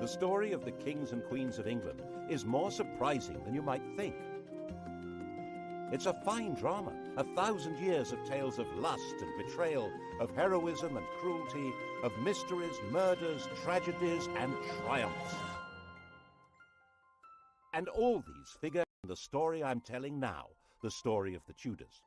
The story of the kings and queens of England is more surprising than you might think. It's a fine drama, 1,000 years of tales of lust and betrayal, of heroism and cruelty, of mysteries, murders, tragedies, and triumphs. And all these figure in the story I'm telling now, the story of the Tudors.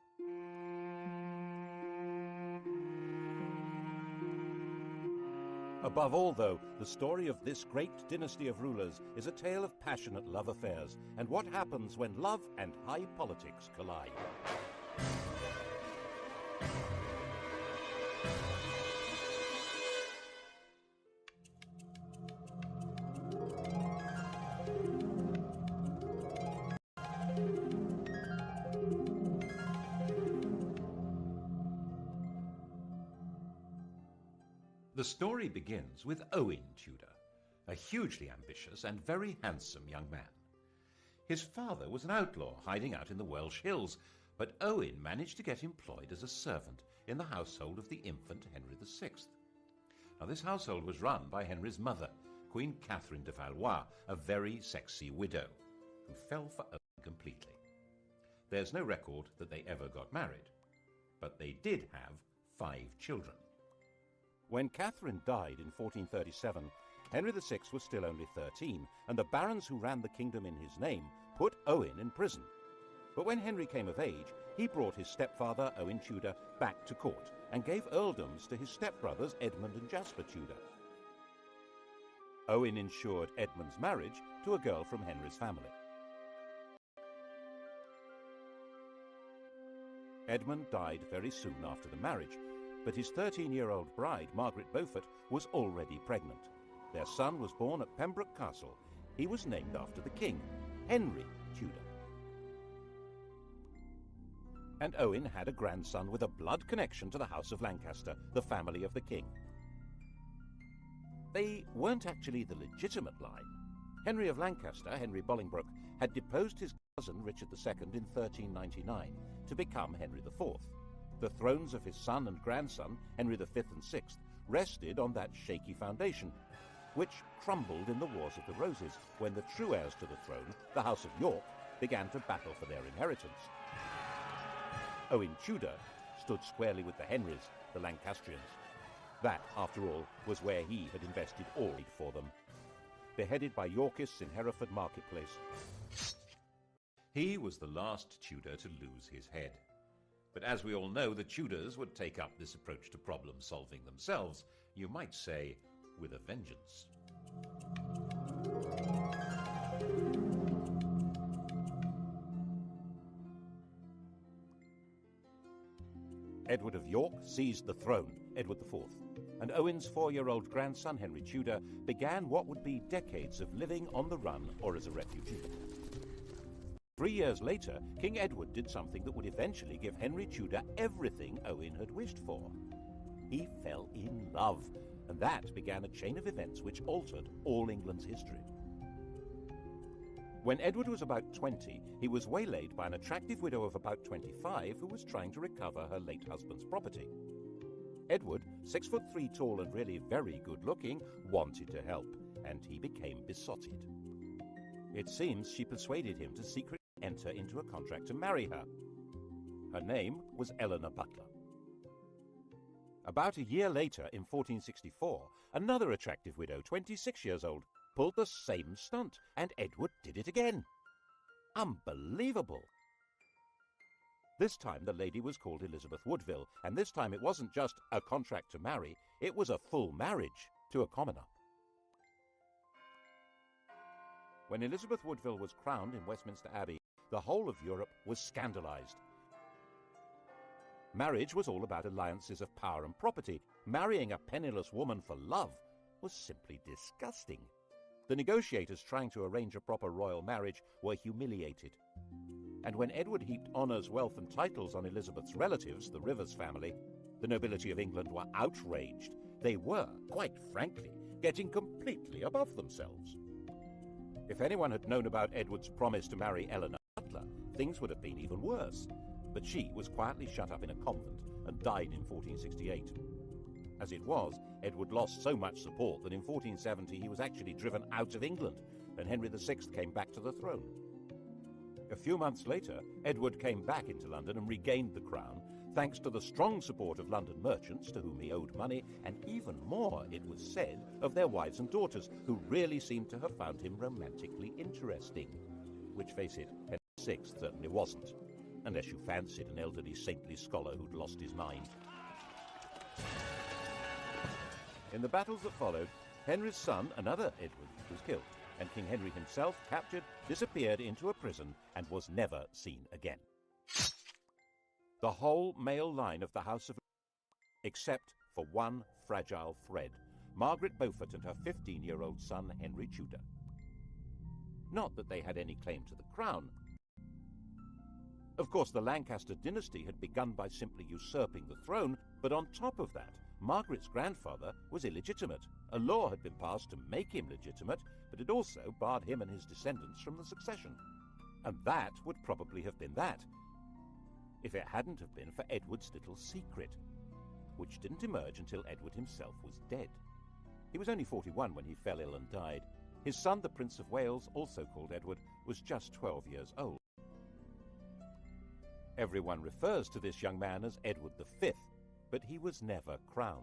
Above all, though, the story of this great dynasty of rulers is a tale of passionate love affairs and what happens when love and high politics collide. The story begins with Owen Tudor, a hugely ambitious and very handsome young man. His father was an outlaw hiding out in the Welsh hills, but Owen managed to get employed as a servant in the household of the infant Henry VI. Now, this household was run by Henry's mother, Queen Katherine de Valois, a very sexy widow, who fell for Owen completely. There's no record that they ever got married, but they did have 5 children. When Catherine died in 1437, Henry VI was still only 13, and the barons who ran the kingdom in his name put Owen in prison. But when Henry came of age, he brought his stepfather, Owen Tudor, back to court and gave earldoms to his stepbrothers, Edmund and Jasper Tudor. Owen ensured Edmund's marriage to a girl from Henry's family. Edmund died very soon after the marriage, but his 13-year-old bride, Margaret Beaufort, was already pregnant. Their son was born at Pembroke Castle. He was named after the king, Henry Tudor. And Owen had a grandson with a blood connection to the House of Lancaster, the family of the king. They weren't actually the legitimate line. Henry of Lancaster, Henry Bolingbroke, had deposed his cousin Richard II in 1399 to become Henry IV. The thrones of his son and grandson, Henry V and VI, rested on that shaky foundation, which crumbled in the Wars of the Roses when the true heirs to the throne, the House of York, began to battle for their inheritance. Owen Tudor stood squarely with the Henrys, the Lancastrians. That, after all, was where he had invested all for them. Beheaded by Yorkists in Hereford Marketplace, he was the last Tudor to lose his head. But as we all know, the Tudors would take up this approach to problem solving themselves, you might say, with a vengeance. Edward of York seized the throne, Edward IV, and Owen's 4-year-old grandson, Henry Tudor, began what would be decades of living on the run or as a refugee. 3 years later, King Edward did something that would eventually give Henry Tudor everything Owen had wished for. He fell in love, and that began a chain of events which altered all England's history. When Edward was about 20, he was waylaid by an attractive widow of about 25 who was trying to recover her late husband's property. Edward, 6'3" tall and really very good-looking, wanted to help, and he became besotted. It seems she persuaded him to secretly enter into a contract to marry her. Her name was Eleanor Butler. About a year later, in 1464, another attractive widow, 26 years old, pulled the same stunt, and Edward did it again. Unbelievable! This time the lady was called Elizabeth Woodville, and this time it wasn't just a contract to marry, it was a full marriage to a commoner. When Elizabeth Woodville was crowned in Westminster Abbey, the whole of Europe was scandalized. Marriage was all about alliances of power and property. Marrying a penniless woman for love was simply disgusting. The negotiators trying to arrange a proper royal marriage were humiliated. And when Edward heaped honours, wealth and titles on Elizabeth's relatives, the Rivers family, the nobility of England were outraged. They were, quite frankly, getting completely above themselves. If anyone had known about Edward's promise to marry Eleanor Butler, things would have been even worse. But she was quietly shut up in a convent and died in 1468. As it was, Edward lost so much support that in 1470 he was actually driven out of England, and Henry VI came back to the throne. A few months later, Edward came back into London and regained the crown, thanks to the strong support of London merchants to whom he owed money, and even more, it was said, of their wives and daughters, who really seemed to have found him romantically interesting. Which, face it, Henry VI certainly wasn't, unless you fancied an elderly saintly scholar who'd lost his mind. In the battles that followed, Henry's son, another Edward, was killed, and King Henry himself, captured, disappeared into a prison and was never seen again. The whole male line of the House of except for one fragile thread, Margaret Beaufort and her 15-year-old son, Henry Tudor. Not that they had any claim to the crown. Of course, the Lancaster dynasty had begun by simply usurping the throne, but on top of that, Margaret's grandfather was illegitimate. A law had been passed to make him legitimate, but it also barred him and his descendants from the succession. And that would probably have been that, if it hadn't have been for Edward's little secret, which didn't emerge until Edward himself was dead. He was only 41 when he fell ill and died. His son, the Prince of Wales, also called Edward, was just 12 years old. Everyone refers to this young man as Edward V, but he was never crowned.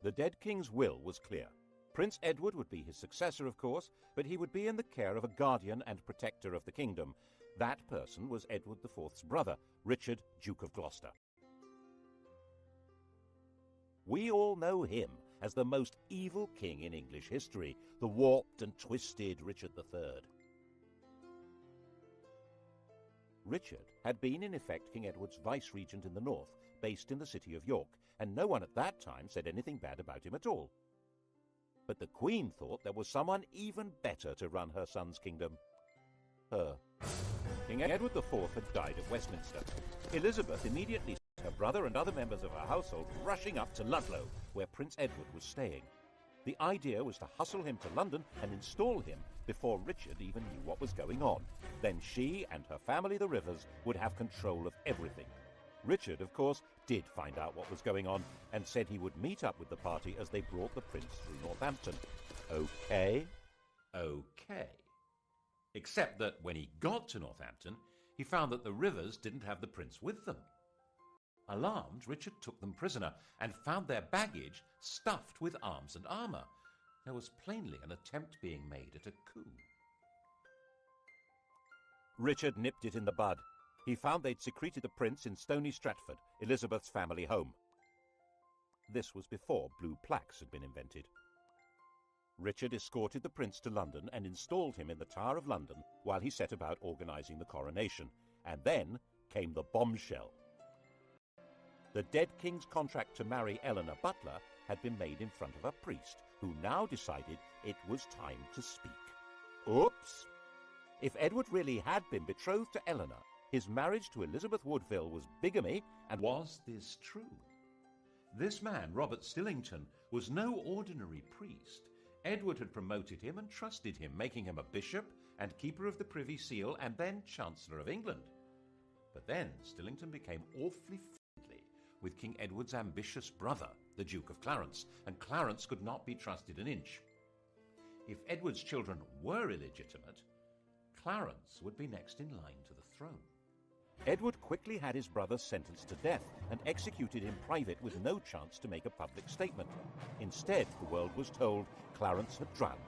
The dead king's will was clear. Prince Edward would be his successor, of course, but he would be in the care of a guardian and protector of the kingdom. That person was Edward IV's brother, Richard, Duke of Gloucester. We all know him as the most evil king in English history, the warped and twisted Richard III. Richard had been, in effect, King Edward's vice-regent in the north, based in the city of York, and no one at that time said anything bad about him at all. But the Queen thought there was someone even better to run her son's kingdom. Her. King Edward IV had died at Westminster. Elizabeth immediately sent her brother and other members of her household rushing up to Ludlow, where Prince Edward was staying. The idea was to hustle him to London and install him before Richard even knew what was going on. Then she and her family, the Rivers, would have control of everything. Richard, of course, did find out what was going on and said he would meet up with the party as they brought the prince through Northampton. Okay? Okay. Except that when he got to Northampton, he found that the Rivers didn't have the prince with them. Alarmed, Richard took them prisoner and found their baggage stuffed with arms and armour. There was plainly an attempt being made at a coup. Richard nipped it in the bud. He found they'd secreted the prince in Stony Stratford, Elizabeth's family home. This was before blue plaques had been invented. Richard escorted the prince to London and installed him in the Tower of London while he set about organising the coronation. And then came the bombshell. The dead king's contract to marry Eleanor Butler had been made in front of a priest, who now decided it was time to speak. Oops! If Edward really had been betrothed to Eleanor, his marriage to Elizabeth Woodville was bigamy, and was this true? This man, Robert Stillington, was no ordinary priest. Edward had promoted him and trusted him, making him a bishop and keeper of the Privy Seal and then Chancellor of England. But then Stillington became awfully friendly with King Edward's ambitious brother, the Duke of Clarence, and Clarence could not be trusted an inch. If Edward's children were illegitimate, Clarence would be next in line to the throne. Edward quickly had his brother sentenced to death and executed in private with no chance to make a public statement. Instead, the world was told Clarence had drowned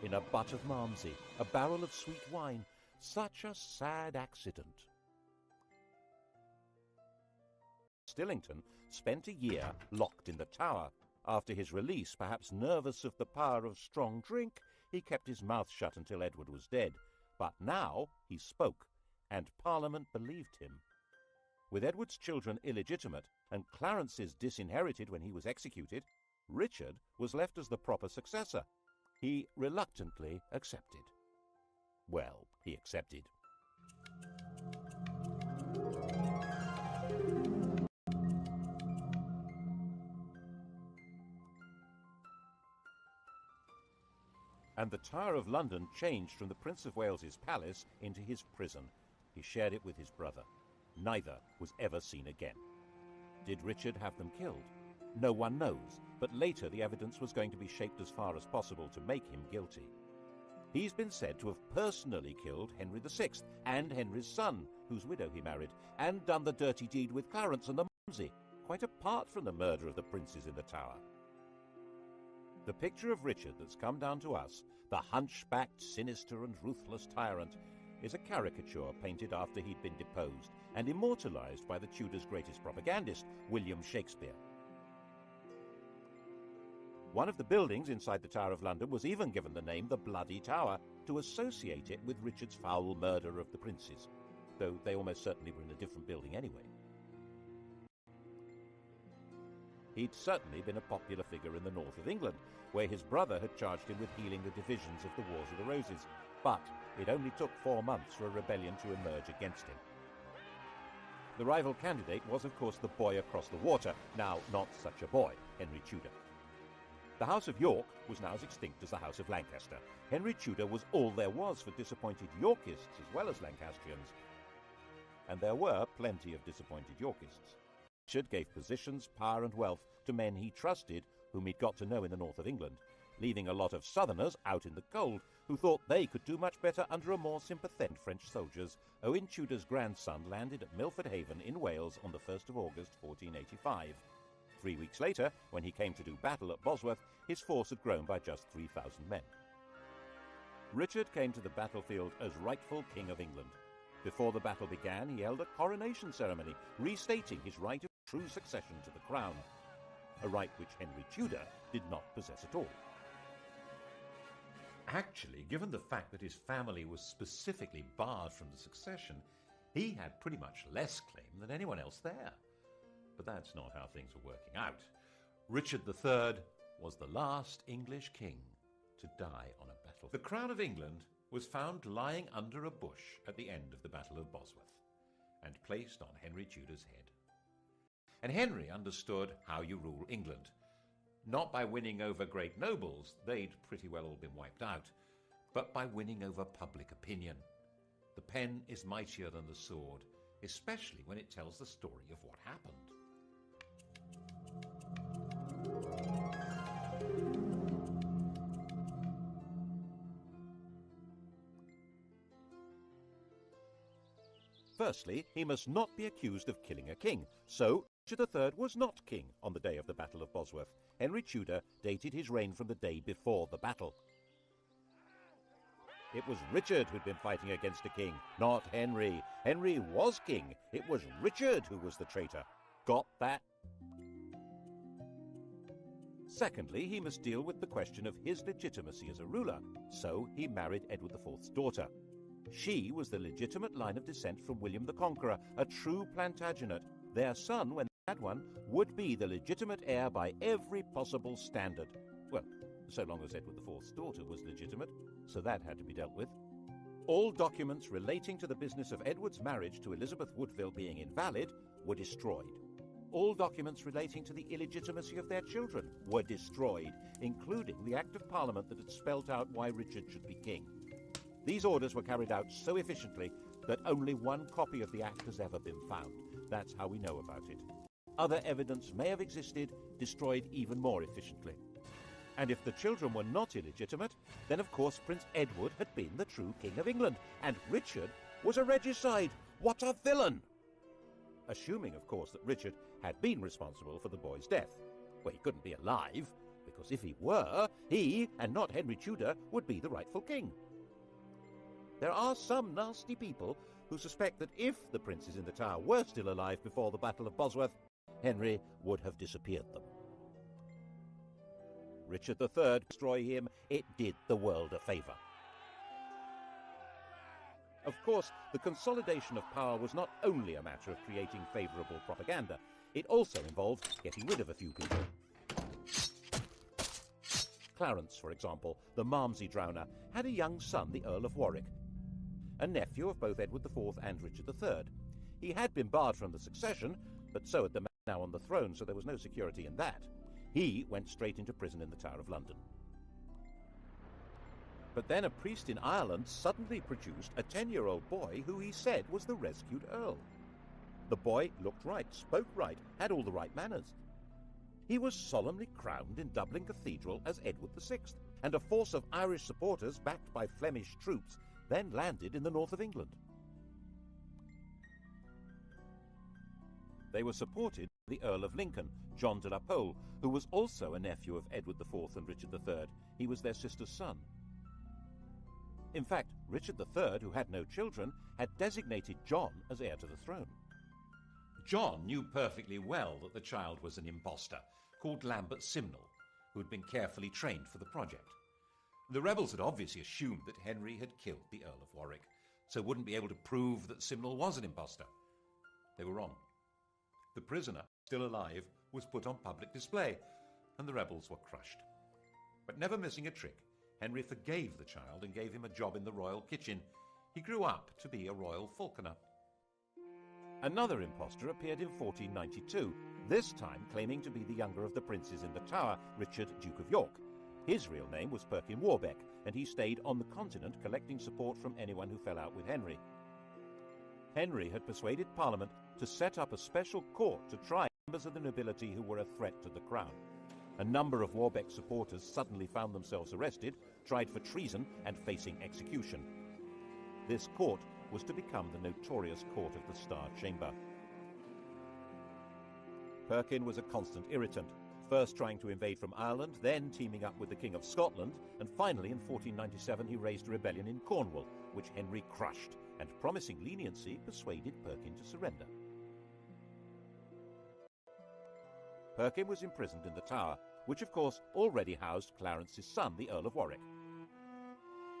in a butt of Malmsey, a barrel of sweet wine. Such a sad accident. Stillington spent a year locked in the Tower. After his release, perhaps nervous of the power of strong drink, he kept his mouth shut until Edward was dead. But now he spoke, and Parliament believed him. With Edward's children illegitimate and Clarence's disinherited when he was executed, Richard was left as the proper successor. He reluctantly accepted. Well, he accepted. and the Tower of London changed from the Prince of Wales's palace into his prison. He shared it with his brother. Neither was ever seen again. Did Richard have them killed? No one knows, but later the evidence was going to be shaped as far as possible to make him guilty. He's been said to have personally killed Henry VI and Henry's son, whose widow he married, and done the dirty deed with Clarence and the Mumsy, quite apart from the murder of the princes in the Tower. The picture of Richard that's come down to us, the hunchbacked, sinister and ruthless tyrant, is a caricature painted after he'd been deposed and immortalised by the Tudors' greatest propagandist, William Shakespeare. One of the buildings inside the Tower of London was even given the name the Bloody Tower to associate it with Richard's foul murder of the princes, though they almost certainly were in a different building anyway. He'd certainly been a popular figure in the north of England, where his brother had charged him with healing the divisions of the Wars of the Roses, but it only took 4 months for a rebellion to emerge against him. The rival candidate was, of course, the boy across the water, now not such a boy, Henry Tudor. The House of York was now as extinct as the House of Lancaster. Henry Tudor was all there was for disappointed Yorkists as well as Lancastrians. And there were plenty of disappointed Yorkists. Richard gave positions, power and wealth to men he trusted, whom he'd got to know in the north of England, leaving a lot of southerners out in the cold who thought they could do much better under a more sympathetic French soldiers. Owen Tudor's grandson landed at Milford Haven in Wales on the 1st of August 1485. 3 weeks later, when he came to do battle at Bosworth, his force had grown by just 3,000 men. Richard came to the battlefield as rightful King of England. Before the battle began, he held a coronation ceremony, restating his right of true succession to the crown, a right which Henry Tudor did not possess at all. Actually, given the fact that his family was specifically barred from the succession, he had pretty much less claim than anyone else there. But that's not how things were working out. Richard III was the last English king to die on a battle. The crown of England was found lying under a bush at the end of the Battle of Bosworth and placed on Henry Tudor's head. And Henry understood how you rule England. Not by winning over great nobles, they'd pretty well all been wiped out, but by winning over public opinion. The pen is mightier than the sword, especially when it tells the story of what happened. Firstly, he must not be accused of killing a king, so Richard III was not king on the day of the Battle of Bosworth. Henry Tudor dated his reign from the day before the battle. It was Richard who'd been fighting against a king, not Henry. Henry was king. It was Richard who was the traitor. Got that? Secondly, he must deal with the question of his legitimacy as a ruler, so he married Edward IV's daughter. She was the legitimate line of descent from William the Conqueror, a true Plantagenet. Their son, when they had one, would be the legitimate heir by every possible standard. Well, so long as Edward IV's daughter was legitimate, so that had to be dealt with. All documents relating to the business of Edward's marriage to Elizabeth Woodville being invalid were destroyed. All documents relating to the illegitimacy of their children were destroyed, including the Act of Parliament that had spelt out why Richard should be king. These orders were carried out so efficiently that only one copy of the Act has ever been found. That's how we know about it. Other evidence may have existed, destroyed even more efficiently. And if the children were not illegitimate, then of course Prince Edward had been the true King of England, and Richard was a regicide. What a villain! Assuming, of course, that Richard had been responsible for the boy's death. Well, he couldn't be alive, because if he were, he, and not Henry Tudor, would be the rightful king. There are some nasty people who suspect that if the princes in the Tower were still alive before the Battle of Bosworth, Henry would have disappeared them. Richard III, destroy him, it did the world a favour. Of course, the consolidation of power was not only a matter of creating favourable propaganda, it also involved getting rid of a few people. Clarence, for example, the Malmsey drowner, had a young son, the Earl of Warwick, a nephew of both Edward IV and Richard III. He had been barred from the succession, but so had the man now on the throne, so there was no security in that. He went straight into prison in the Tower of London. But then a priest in Ireland suddenly produced a 10-year-old boy who he said was the rescued Earl. The boy looked right, spoke right, had all the right manners. He was solemnly crowned in Dublin Cathedral as Edward VI, and a force of Irish supporters backed by Flemish troops then landed in the north of England. They were supported by the Earl of Lincoln, John de la Pole, who was also a nephew of Edward IV and Richard III. He was their sister's son. In fact, Richard III, who had no children, had designated John as heir to the throne. John knew perfectly well that the child was an impostor called Lambert Simnel, who had been carefully trained for the project. The rebels had obviously assumed that Henry had killed the Earl of Warwick, so wouldn't be able to prove that Simnel was an impostor. They were wrong. The prisoner, still alive, was put on public display, and the rebels were crushed. But never missing a trick, Henry forgave the child and gave him a job in the royal kitchen. He grew up to be a royal falconer. Another impostor appeared in 1492, this time claiming to be the younger of the princes in the Tower, Richard, Duke of York. His real name was Perkin Warbeck, and he stayed on the continent collecting support from anyone who fell out with Henry. Henry had persuaded Parliament to set up a special court to try members of the nobility who were a threat to the crown. A number of Warbeck's supporters suddenly found themselves arrested, tried for treason, and facing execution. This court was to become the notorious Court of the Star Chamber. Perkin was a constant irritant, first trying to invade from Ireland, then teaming up with the King of Scotland, and finally in 1497 he raised a rebellion in Cornwall, which Henry crushed, and promising leniency persuaded Perkin to surrender. Perkin was imprisoned in the Tower, which of course already housed Clarence's son, the Earl of Warwick.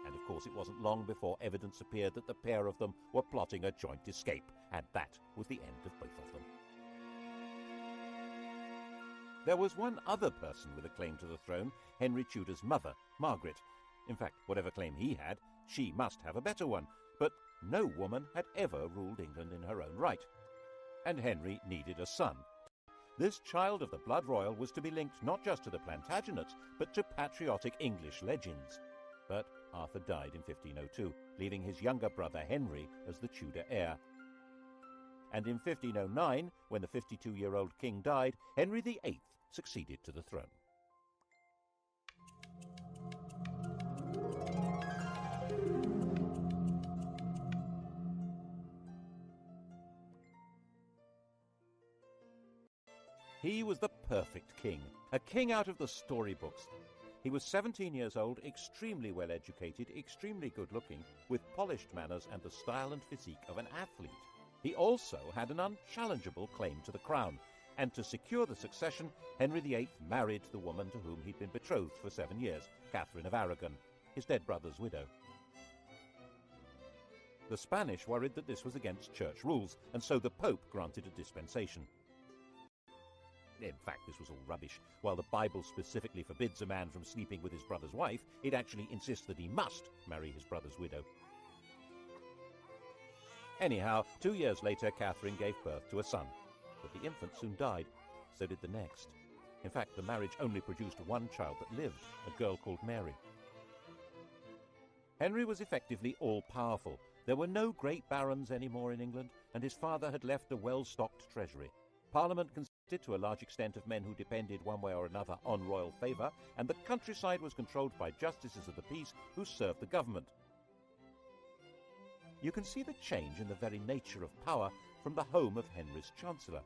And of course it wasn't long before evidence appeared that the pair of them were plotting a joint escape, and that was the end of both of them. There was one other person with a claim to the throne, Henry Tudor's mother, Margaret. In fact, whatever claim he had, she must have a better one, but no woman had ever ruled England in her own right. And Henry needed a son. This child of the blood royal was to be linked not just to the Plantagenets, but to patriotic English legends. But Arthur died in 1502, leaving his younger brother Henry as the Tudor heir. And in 1509, when the 52-year-old king died, Henry VIII succeeded to the throne. He was the perfect king, a king out of the storybooks. He was 17 years old, extremely well educated, extremely good-looking, with polished manners and the style and physique of an athlete. He also had an unchallengeable claim to the crown, and to secure the succession, Henry VIII married the woman to whom he'd been betrothed for 7 years, Catherine of Aragon, his dead brother's widow. The Spanish worried that this was against church rules, and so the Pope granted a dispensation. In fact, this was all rubbish. While the Bible specifically forbids a man from sleeping with his brother's wife, it actually insists that he must marry his brother's widow. Anyhow, 2 years later, Catherine gave birth to a son, but the infant soon died. So did the next. In fact, the marriage only produced one child that lived, a girl called Mary. Henry was effectively all-powerful. There were no great barons anymore in England, and his father had left a well-stocked treasury. Parliament consisted to a large extent of men who depended one way or another on royal favour, and the countryside was controlled by justices of the peace who served the government. You can see the change in the very nature of power from the home of Henry's Chancellor.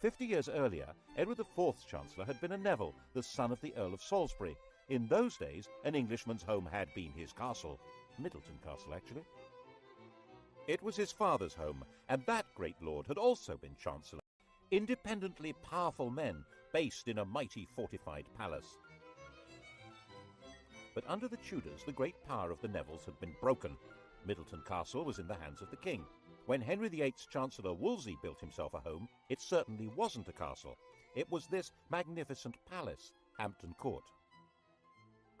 50 years earlier, Edward IV's Chancellor had been a Neville, the son of the Earl of Salisbury. In those days, an Englishman's home had been his castle. Middleton Castle, actually. It was his father's home, and that great lord had also been Chancellor. Independently powerful men, based in a mighty fortified palace. But under the Tudors, the great power of the Nevilles had been broken. Middleton Castle was in the hands of the king. When Henry VIII's Chancellor Wolsey built himself a home, it certainly wasn't a castle. It was this magnificent palace, Hampton Court.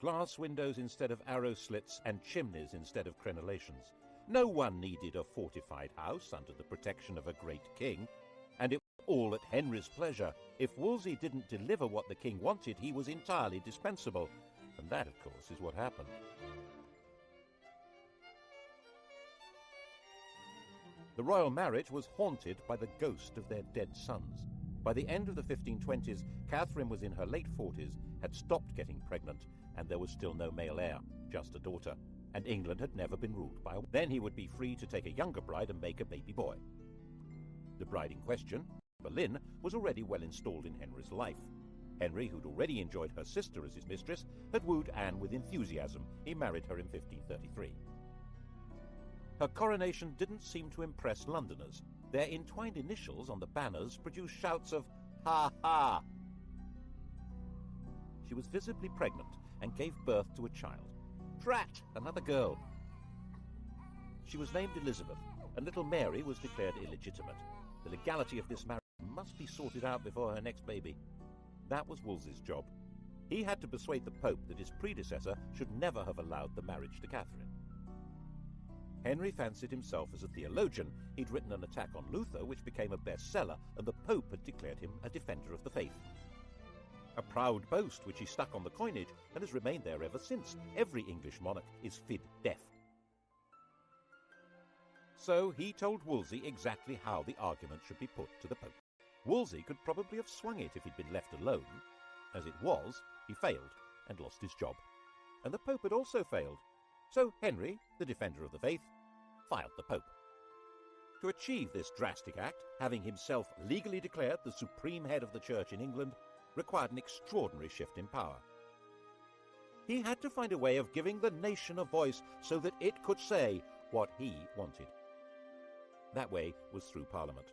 Glass windows instead of arrow slits and chimneys instead of crenellations. No one needed a fortified house under the protection of a great king, and it was all at Henry's pleasure. If Wolsey didn't deliver what the king wanted, he was entirely dispensable. And that, of course, is what happened. The royal marriage was haunted by the ghost of their dead sons. By the end of the 1520s, Catherine was in her late 40s, had stopped getting pregnant, and there was still no male heir, just a daughter. And England had never been ruled by a... Then he would be free to take a younger bride and make a baby boy. The bride in question, Boleyn, was already well installed in Henry's life. Henry, who'd already enjoyed her sister as his mistress, had wooed Anne with enthusiasm. He married her in 1533. Her coronation didn't seem to impress Londoners. Their entwined initials on the banners produced shouts of, "Ha ha!" She was visibly pregnant and gave birth to a child. Drat! Another girl. She was named Elizabeth, and little Mary was declared illegitimate. The legality of this marriage must be sorted out before her next baby. That was Wolsey's job. He had to persuade the Pope that his predecessor should never have allowed the marriage to Catherine. Henry fancied himself as a theologian. He'd written an attack on Luther, which became a bestseller, and the Pope had declared him a defender of the faith. A proud boast which he stuck on the coinage and has remained there ever since. Every English monarch is fid deaf. So he told Wolsey exactly how the argument should be put to the Pope. Wolsey could probably have swung it if he'd been left alone. As it was, he failed and lost his job. And the Pope had also failed. So Henry, the defender of the faith, filed the Pope. To achieve this drastic act, having himself legally declared the supreme head of the Church in England, required an extraordinary shift in power. He had to find a way of giving the nation a voice so that it could say what he wanted. That way was through Parliament.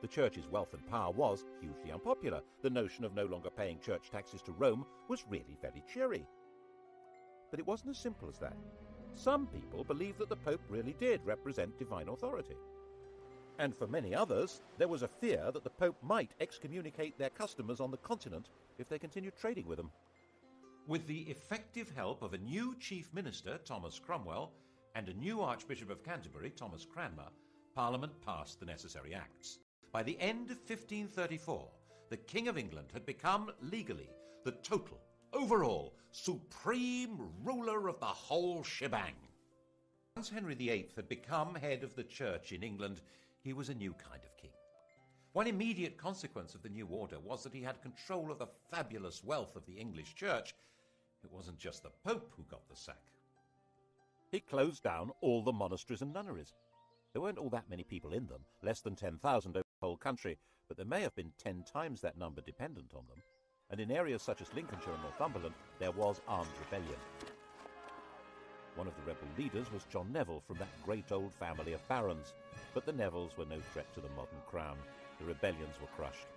The Church's wealth and power was hugely unpopular. The notion of no longer paying church taxes to Rome was really very cheery. But it wasn't as simple as that. Some people believed that the Pope really did represent divine authority. And for many others, there was a fear that the Pope might excommunicate their customers on the continent if they continued trading with them. With the effective help of a new chief minister, Thomas Cromwell, and a new Archbishop of Canterbury, Thomas Cranmer, Parliament passed the necessary acts. By the end of 1534, the King of England had become legally the total, overall, supreme ruler of the whole shebang. Once Henry VIII had become head of the Church in England, he was a new kind of king. One immediate consequence of the new order was that he had control of the fabulous wealth of the English Church. It wasn't just the Pope who got the sack. He closed down all the monasteries and nunneries. There weren't all that many people in them, less than 10,000 over the whole country, but there may have been 10 times that number dependent on them. And in areas such as Lincolnshire and Northumberland, there was armed rebellion. One of the rebel leaders was John Neville from that great old family of barons, but the Nevilles were no threat to the modern crown. The rebellions were crushed.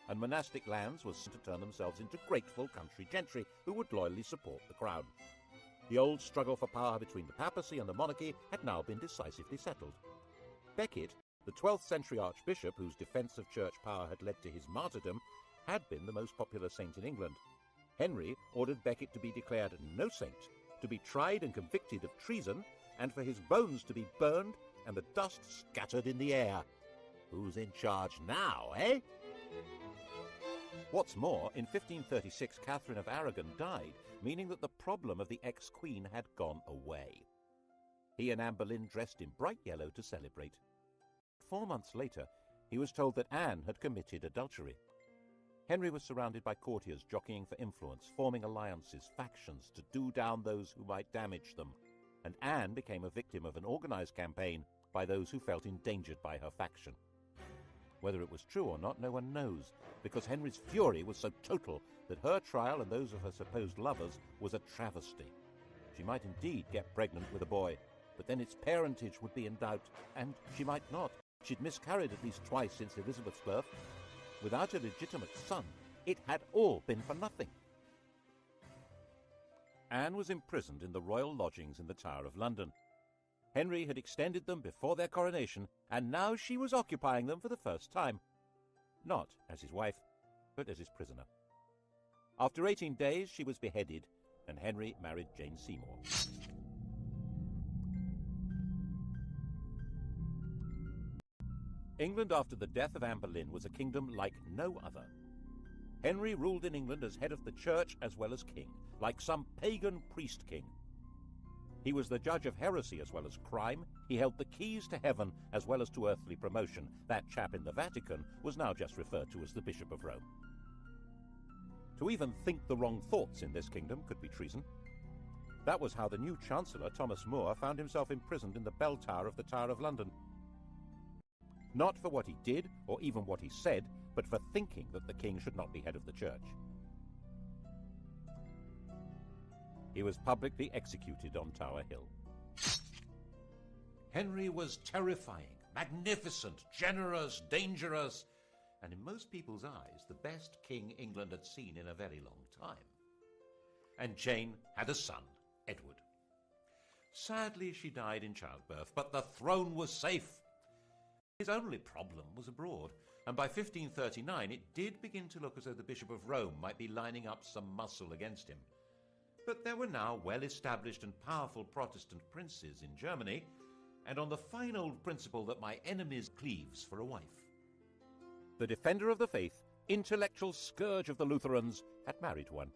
And monastic lands were to turn themselves into grateful country gentry who would loyally support the crown. The old struggle for power between the papacy and the monarchy had now been decisively settled. Becket, the 12th century archbishop whose defence of church power had led to his martyrdom, had been the most popular saint in England. Henry ordered Becket to be declared no saint, to be tried and convicted of treason, and for his bones to be burned and the dust scattered in the air. Who's in charge now, eh? What's more, in 1536 Catherine of Aragon died, meaning that the problem of the ex-queen had gone away. He and Anne Boleyn dressed in bright yellow to celebrate. 4 months later, he was told that Anne had committed adultery. Henry was surrounded by courtiers jockeying for influence, forming alliances, factions, to do down those who might damage them. And Anne became a victim of an organised campaign by those who felt endangered by her faction. Whether it was true or not, no one knows, because Henry's fury was so total that her trial and those of her supposed lovers was a travesty. She might indeed get pregnant with a boy, but then its parentage would be in doubt, and she might not. She'd miscarried at least twice since Elizabeth's birth. Without a legitimate son, it had all been for nothing. Anne was imprisoned in the royal lodgings in the Tower of London. Henry had extended them before their coronation, and now she was occupying them for the first time. Not as his wife, but as his prisoner. After 18 days, she was beheaded, and Henry married Jane Seymour. England after the death of Anne Boleyn was a kingdom like no other. Henry ruled in England as head of the church as well as king, like some pagan priest-king. He was the judge of heresy as well as crime. He held the keys to heaven as well as to earthly promotion. That chap in the Vatican was now just referred to as the Bishop of Rome. To even think the wrong thoughts in this kingdom could be treason. That was how the new Chancellor, Thomas More, found himself imprisoned in the bell tower of the Tower of London. Not for what he did, or even what he said, but for thinking that the king should not be head of the church. He was publicly executed on Tower Hill. Henry was terrifying, magnificent, generous, dangerous, and in most people's eyes, the best king England had seen in a very long time. And Jane had a son, Edward. Sadly, she died in childbirth, but the throne was safe. His only problem was abroad, and by 1539 it did begin to look as though the Bishop of Rome might be lining up some muscle against him. But there were now well-established and powerful Protestant princes in Germany, and on the fine old principle that my enemy's cleaves for a wife. The defender of the faith, intellectual scourge of the Lutherans, had married one.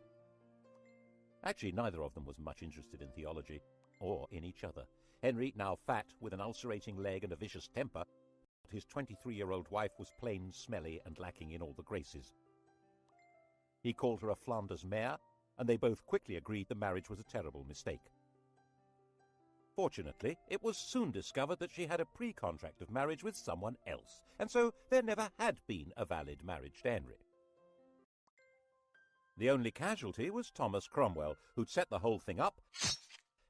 Actually, neither of them was much interested in theology, or in each other. Henry, now fat, with an ulcerating leg and a vicious temper, his 23-year-old wife was plain, smelly, and lacking in all the graces. He called her a Flanders mare, and they both quickly agreed the marriage was a terrible mistake. Fortunately, it was soon discovered that she had a pre-contract of marriage with someone else, and so there never had been a valid marriage to Henry. The only casualty was Thomas Cromwell, who'd set the whole thing up,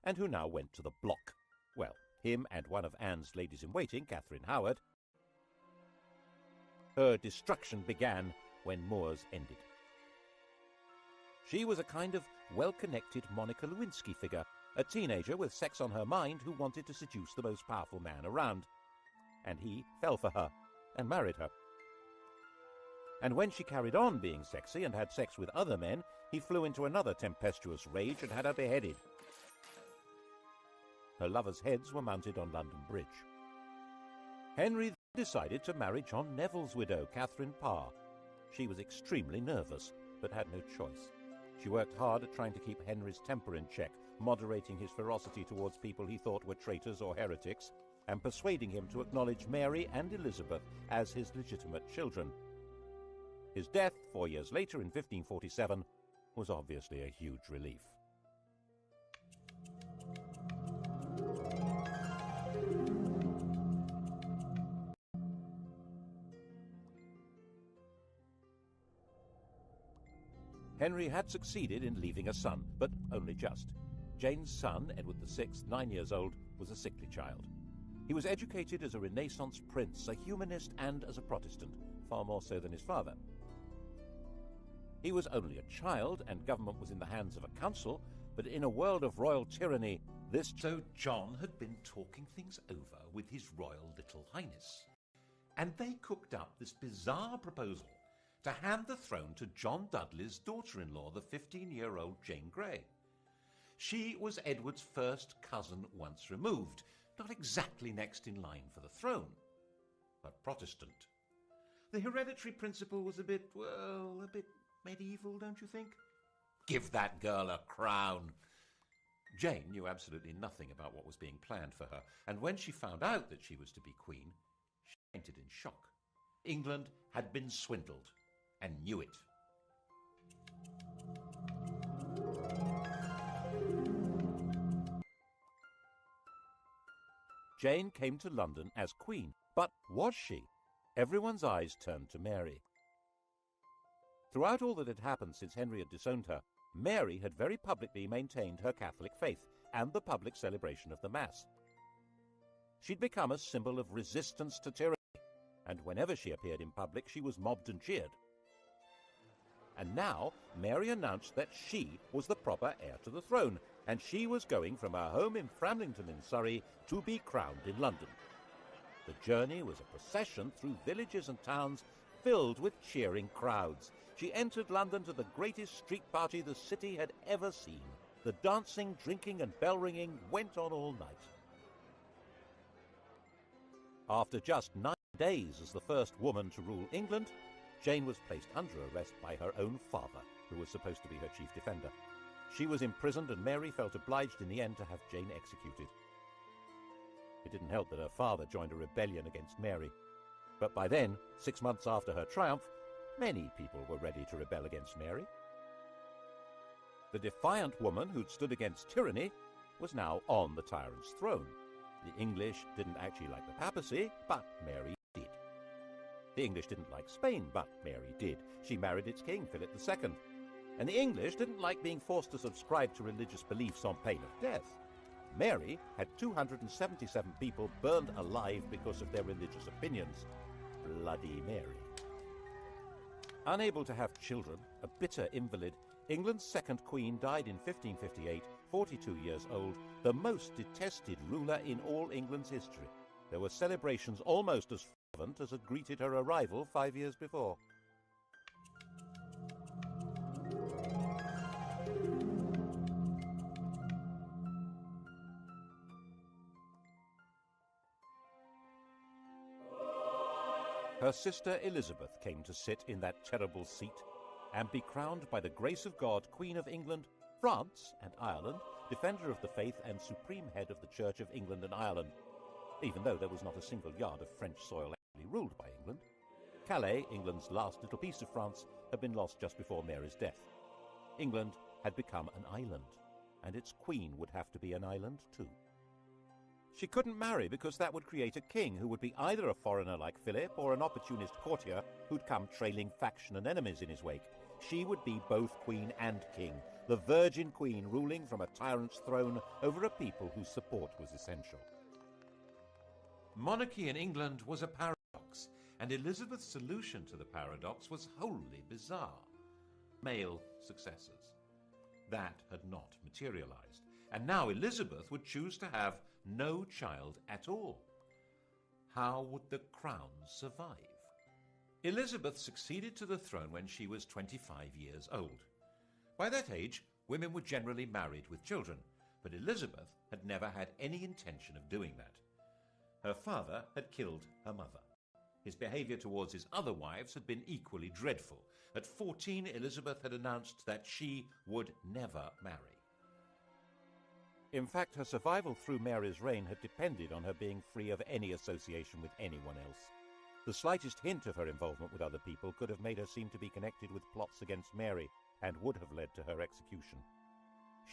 and who now went to the block. Well, him and one of Anne's ladies-in-waiting, Catherine Howard. Her destruction began when More's ended. She was a kind of well-connected Monica Lewinsky figure, a teenager with sex on her mind who wanted to seduce the most powerful man around. And he fell for her and married her. And when she carried on being sexy and had sex with other men, he flew into another tempestuous rage and had her beheaded. Her lovers' heads were mounted on London Bridge. Henry decided to marry John Neville's widow, Catherine Parr. She was extremely nervous, but had no choice. She worked hard at trying to keep Henry's temper in check, moderating his ferocity towards people he thought were traitors or heretics, and persuading him to acknowledge Mary and Elizabeth as his legitimate children. His death, 4 years later in 1547, was obviously a huge relief. Henry had succeeded in leaving a son, but only just. Jane's son, Edward VI, 9 years old, was a sickly child. He was educated as a Renaissance prince, a humanist, and as a Protestant, far more so than his father. He was only a child, and government was in the hands of a council, but in a world of royal tyranny, this... So John had been talking things over with his Royal Little Highness, and they cooked up this bizarre proposal to hand the throne to John Dudley's daughter-in-law, the 15-year-old Jane Grey. She was Edward's first cousin once removed, not exactly next in line for the throne, but Protestant. The hereditary principle was a bit medieval, don't you think? Give that girl a crown. Jane knew absolutely nothing about what was being planned for her, and when she found out that she was to be queen, she fainted in shock. England had been swindled, and knew it. Jane came to London as queen, but was she? Everyone's eyes turned to Mary. Throughout all that had happened since Henry had disowned her, Mary had very publicly maintained her Catholic faith and the public celebration of the Mass. She'd become a symbol of resistance to tyranny, and whenever she appeared in public, she was mobbed and cheered. And now, Mary announced that she was the proper heir to the throne, and she was going from her home in Framlington in Surrey to be crowned in London. The journey was a procession through villages and towns filled with cheering crowds. She entered London to the greatest street party the city had ever seen. The dancing, drinking, and bell-ringing went on all night. After just 9 days as the first woman to rule England, Jane was placed under arrest by her own father, who was supposed to be her chief defender. She was imprisoned, and Mary felt obliged in the end to have Jane executed. It didn't help that her father joined a rebellion against Mary. But by then, 6 months after her triumph, many people were ready to rebel against Mary. The defiant woman who'd stood against tyranny was now on the tyrant's throne. The English didn't actually like the papacy, but Mary did. The English didn't like Spain, but Mary did. She married its king, Philip II. And the English didn't like being forced to subscribe to religious beliefs on pain of death. Mary had 277 people burned alive because of their religious opinions. Bloody Mary. Unable to have children, a bitter invalid, England's second queen died in 1558, 42 years old, the most detested ruler in all England's history. There were celebrations almost as fervent as had greeted her arrival 5 years before. Her sister Elizabeth came to sit in that terrible seat and be crowned by the grace of God Queen of England, France and Ireland, defender of the faith and supreme head of the Church of England and Ireland, even though there was not a single yard of French soil actually ruled by England. Calais, England's last little piece of France, had been lost just before Mary's death. England had become an island, and its queen would have to be an island too. She couldn't marry because that would create a king who would be either a foreigner like Philip or an opportunist courtier who'd come trailing faction and enemies in his wake. She would be both queen and king, the virgin queen ruling from a tyrant's throne over a people whose support was essential. Monarchy in England was a paradox, and Elizabeth's solution to the paradox was wholly bizarre. Male successors. That had not materialized, and now Elizabeth would choose to have no child at all. How would the crown survive? Elizabeth succeeded to the throne when she was 25 years old. By that age, women were generally married with children, but Elizabeth had never had any intention of doing that. Her father had killed her mother. His behavior towards his other wives had been equally dreadful. At 14, Elizabeth had announced that she would never marry. In fact, her survival through Mary's reign had depended on her being free of any association with anyone else. The slightest hint of her involvement with other people could have made her seem to be connected with plots against Mary and would have led to her execution.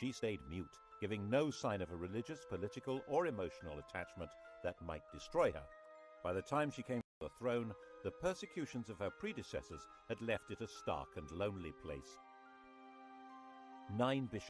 She stayed mute, giving no sign of a religious, political, or emotional attachment that might destroy her. By the time she came to the throne, the persecutions of her predecessors had left it a stark and lonely place. 9 bishops